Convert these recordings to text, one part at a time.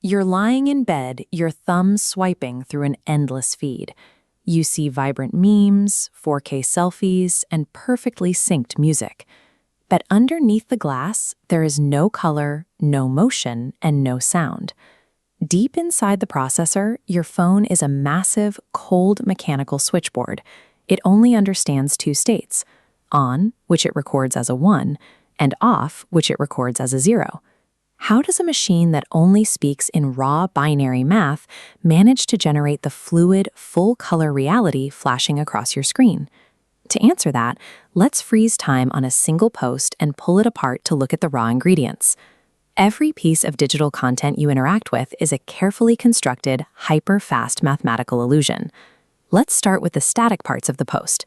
You're lying in bed, your thumb swiping through an endless feed. You see vibrant memes, 4K selfies, and perfectly synced music. But underneath the glass, there is no color, no motion, and no sound. Deep inside the processor, your phone is a massive, cold mechanical switchboard. It only understands two states: on, which it records as a 1, and off, which it records as a 0. How does a machine that only speaks in raw binary math manage to generate the fluid, full-color reality flashing across your screen? To answer that, let's freeze time on a single post and pull it apart to look at the raw ingredients. Every piece of digital content you interact with is a carefully constructed, hyper-fast mathematical illusion. Let's start with the static parts of the post.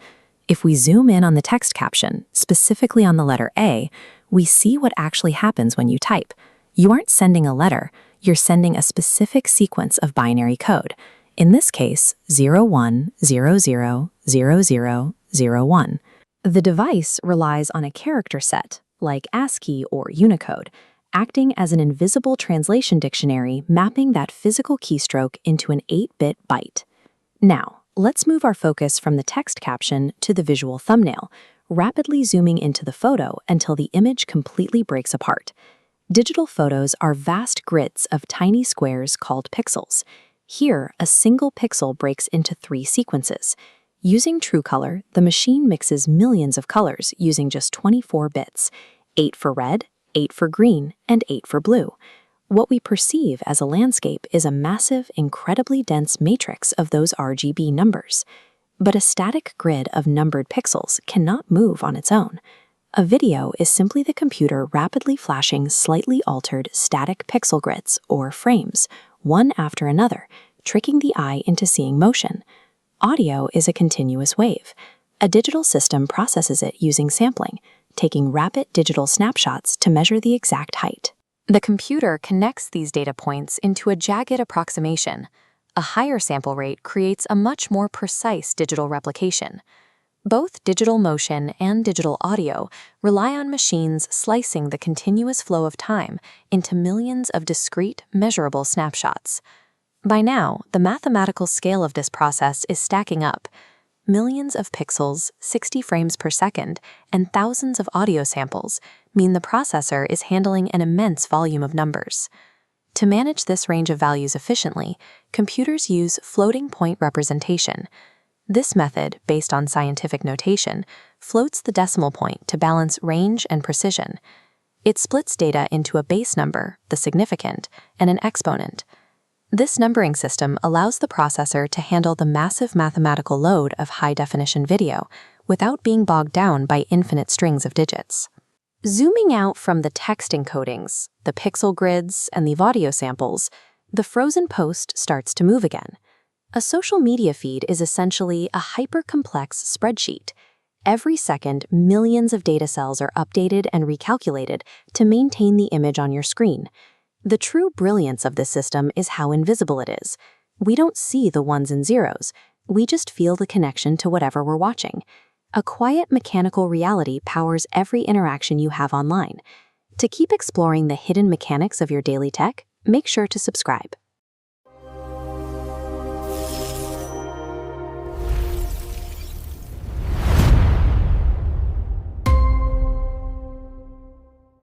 If we zoom in on the text caption, specifically on the letter A, we see what actually happens when you type. You aren't sending a letter, you're sending a specific sequence of binary code. In this case, 01000001. The device relies on a character set, like ASCII or Unicode, acting as an invisible translation dictionary mapping that physical keystroke into an 8-bit byte. Now, let's move our focus from the text caption to the visual thumbnail, rapidly zooming into the photo until the image completely breaks apart. Digital photos are vast grids of tiny squares called pixels. Here, a single pixel breaks into 3 sequences. Using TrueColor, the machine mixes millions of colors using just 24 bits, 8 for red, 8 for green, and 8 for blue. What we perceive as a landscape is a massive, incredibly dense matrix of those RGB numbers. But a static grid of numbered pixels cannot move on its own. A video is simply the computer rapidly flashing slightly altered static pixel grids, or frames, one after another, tricking the eye into seeing motion. Audio is a continuous wave. A digital system processes it using sampling, taking rapid digital snapshots to measure the exact height. The computer connects these data points into a jagged approximation. A higher sample rate creates a much more precise digital replication. Both digital motion and digital audio rely on machines slicing the continuous flow of time into millions of discrete, measurable snapshots. By now, the mathematical scale of this process is stacking up. Millions of pixels, 60 frames per second, and thousands of audio samples mean the processor is handling an immense volume of numbers. To manage this range of values efficiently, computers use floating point representation. This method, based on scientific notation, floats the decimal point to balance range and precision. It splits data into a base number, the significand, and an exponent. This numbering system allows the processor to handle the massive mathematical load of high-definition video without being bogged down by infinite strings of digits. Zooming out from the text encodings, the pixel grids, and the audio samples, the frozen post starts to move again. A social media feed is essentially a hyper-complex spreadsheet. Every second, millions of data cells are updated and recalculated to maintain the image on your screen. The true brilliance of this system is how invisible it is. We don't see the ones and zeros. We just feel the connection to whatever we're watching. A quiet mechanical reality powers every interaction you have online. To keep exploring the hidden mechanics of your daily tech, make sure to subscribe.